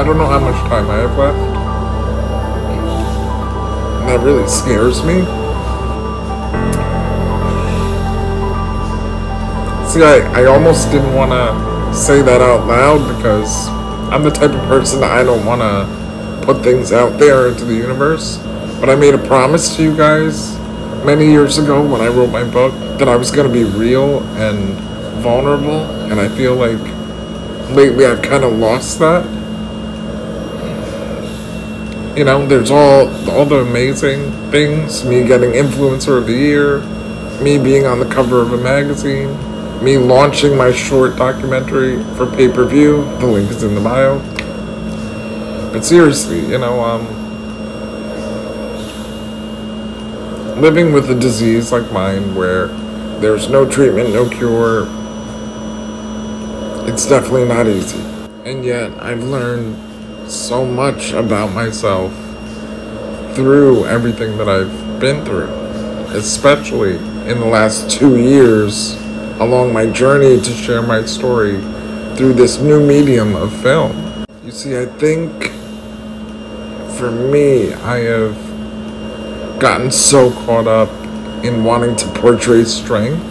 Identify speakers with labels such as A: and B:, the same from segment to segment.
A: I don't know how much time I have left. And that really scares me. See, I almost didn't want to say that out loud because I'm the type of person that I don't want to put things out there into the universe. But I made a promise to you guys many years ago when I wrote my book that I was going to be real and vulnerable. And I feel like lately I've kind of lost that. You know, there's all the amazing things. Me getting Influencer of the Year. Me being on the cover of a magazine. Me launching my short documentary for pay-per-view. The link is in the bio. But seriously, you know, living with a disease like mine where there's no treatment, no cure, it's definitely not easy. And yet, I've learned so much about myself through everything that I've been through, especially in the last 2 years along my journey to share my story through this new medium of film. You see, I think for me, I have gotten so caught up in wanting to portray strength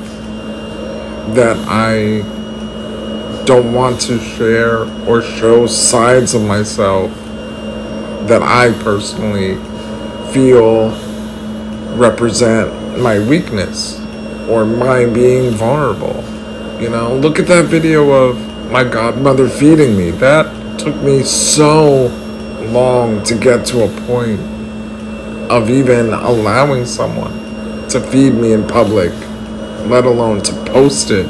A: that I don't want to share or show sides of myself that I personally feel represent my weakness or my being vulnerable. You know, look at that video of my godmother feeding me. That took me so long to get to a point of even allowing someone to feed me in public, let alone to post it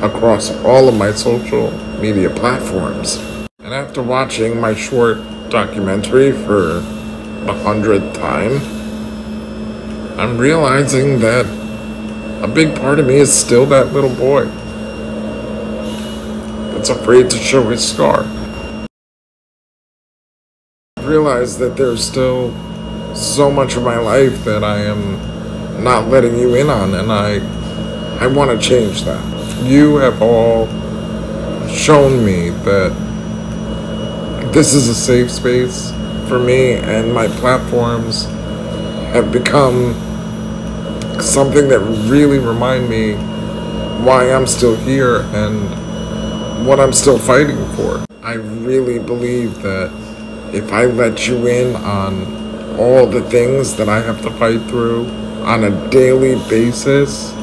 A: across all of my social media platforms. And after watching my short documentary for the 100th time, I'm realizing that a big part of me is still that little boy that's afraid to show his scar. I realize that there's still so much of my life that I am not letting you in on, and I want to change that. You have all shown me that this is a safe space for me, and my platforms have become something that really remind me why I'm still here and what I'm still fighting for. I really believe that if I let you in on all the things that I have to fight through on a daily basis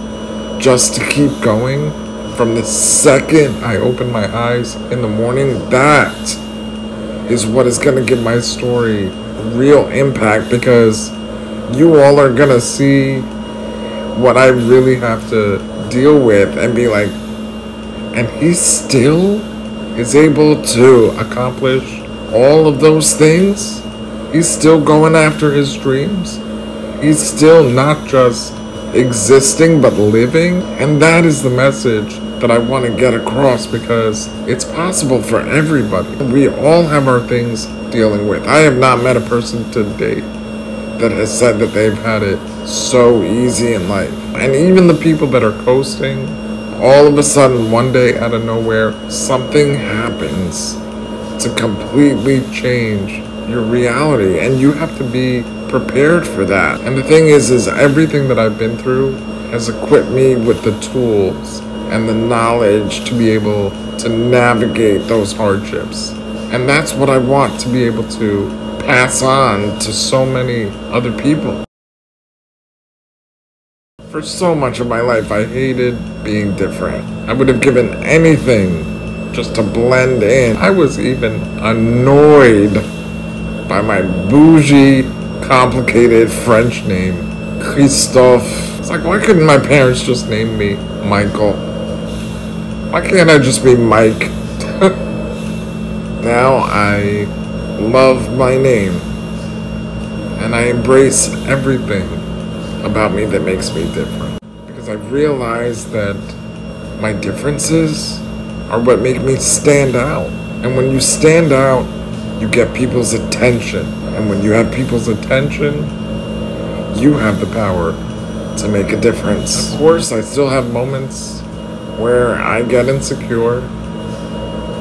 A: just to keep going, from the second I open my eyes in the morning, that is what is going to give my story real impact, because you all are going to see what I really have to deal with and be like, and he still is able to accomplish all of those things. He's still going after his dreams. He's still not just existing but living. And that is the message that I want to get across, because it's possible for everybody. We all have our things dealing with. I have not met a person to date that has said that they've had it so easy in life. And even the people that are coasting, all of a sudden one day out of nowhere, something happens to completely change your reality, and you have to be prepared for that. And the thing is everything that I've been through has equipped me with the tools and the knowledge to be able to navigate those hardships. And that's what I want to be able to pass on to so many other people. For so much of my life, I hated being different. I would have given anything just to blend in. I was even annoyed by my bougie, complicated French name, Christophe. It's like, why couldn't my parents just name me Michael? Why can't I just be Mike? Now I love my name, and I embrace everything about me that makes me different, because I've realized that my differences are what make me stand out. And when you stand out, you get people's attention, and when you have people's attention, you have the power to make a difference. Of course, I still have moments where I get insecure.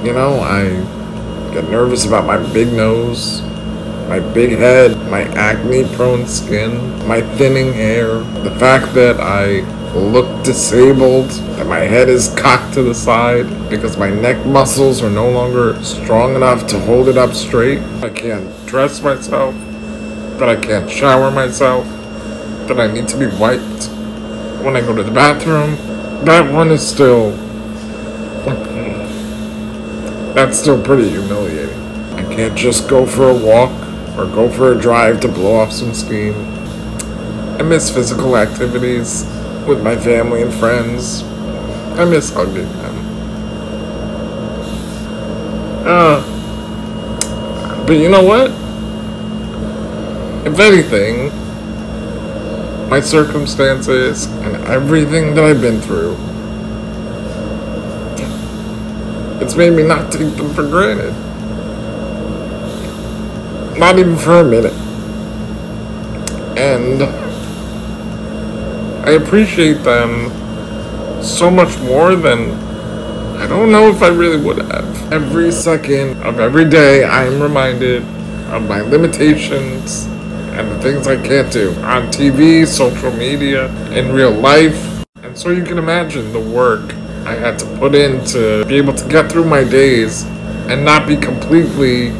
A: You know, I get nervous about my big nose, my big head, my acne-prone skin, my thinning hair, the fact that I look disabled, that my head is cocked to the side because my neck muscles are no longer strong enough to hold it up straight. I can't dress myself, that I can't shower myself, that I need to be wiped when I go to the bathroom. That one is still... that's still pretty humiliating. I can't just go for a walk or go for a drive to blow off some steam. I miss physical activities with my family and friends. I miss hugging them. But you know what? If anything, my circumstances and everything that I've been through, it's made me not take them for granted. Not even for a minute. And I appreciate them so much more than I don't know if I really would have. Every second of every day, I am reminded of my limitations and the things I can't do on TV, social media, in real life. And so you can imagine the work I had to put in to be able to get through my days and not be completely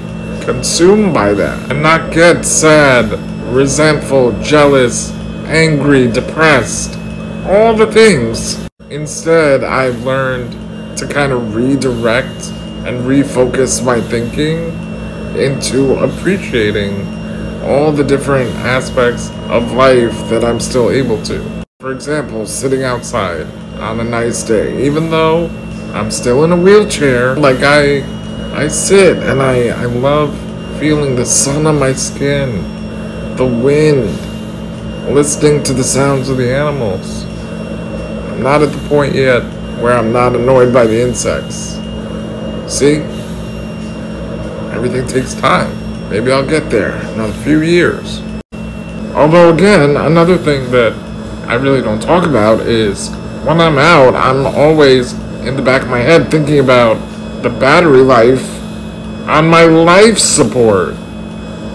A: consumed by that, and not get sad, resentful, jealous, angry, depressed, all the things. Instead, I've learned to kind of redirect and refocus my thinking into appreciating all the different aspects of life that I'm still able to. For example, sitting outside on a nice day, even though I'm still in a wheelchair, like I sit and I love feeling the sun on my skin, the wind, listening to the sounds of the animals. I'm not at the point yet where I'm not annoyed by the insects. See? Everything takes time. Maybe I'll get there in a few years. Although again, another thing that I really don't talk about is when I'm out, I'm always in the back of my head thinking about the battery life on my life support.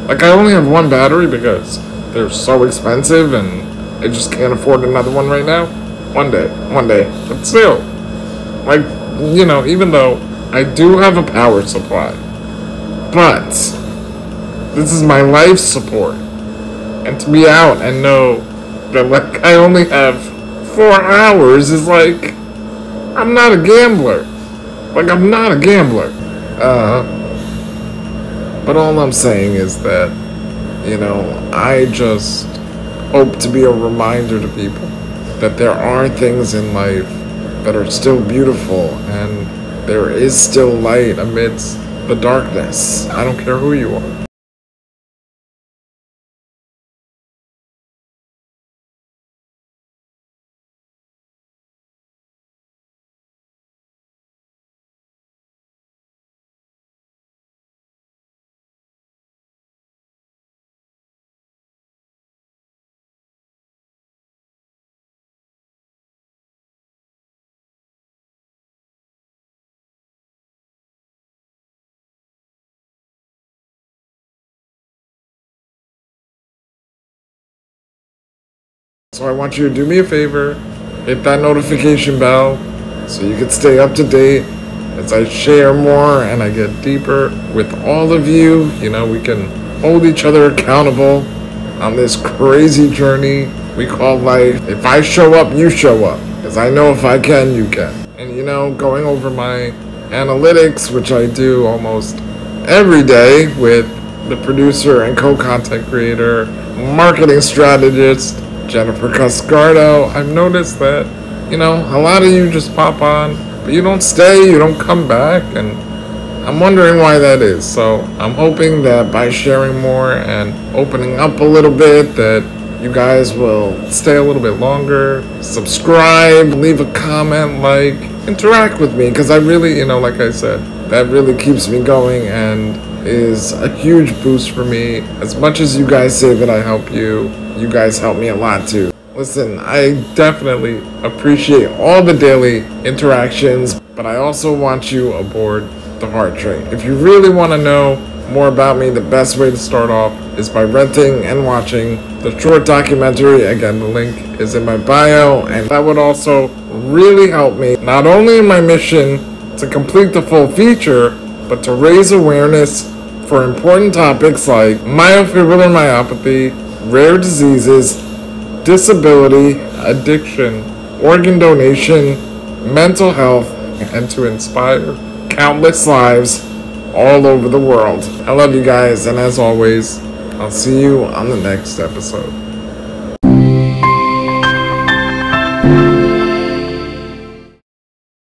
A: Like, I only have one battery because they're so expensive and I just can't afford another one right now. One day. But still, like, you know, even though I do have a power supply, but this is my life support. And to be out and know that, like, I only have 4 hours is like, I'm not a gambler. Like, I'm not a gambler. But all I'm saying is that, you know, I just hope to be a reminder to people that there are things in life that are still beautiful and there is still light amidst the darkness. I don't care who you are. So I want you to do me a favor, hit that notification bell so you can stay up to date as I share more and I get deeper with all of you. You know, we can hold each other accountable on this crazy journey we call life. If I show up, you show up, because I know if I can, you can. And you know, going over my analytics, which I do almost every day with the producer and co-content creator, marketing strategist, Jennifer Cascardo, I've noticed that, you know, a lot of you just pop on, but you don't stay, you don't come back, and I'm wondering why that is. So I'm hoping that by sharing more and opening up a little bit, that you guys will stay a little bit longer, subscribe, leave a comment, like, interact with me, because I really, you know, like I said, that really keeps me going and is a huge boost for me. As much as you guys say that I help you, you guys help me a lot too. Listen, I definitely appreciate all the daily interactions, but I also want you aboard the heart rate. If you really want to know more about me, the best way to start off is by renting and watching the short documentary. Again, the link is in my bio, and that would also really help me, not only in my mission to complete the full feature, but to raise awareness for important topics like myofibrillar myopathy, rare diseases, disability, addiction, organ donation, mental health, and to inspire countless lives all over the world. I love you guys, and as always, I'll see you on the next episode.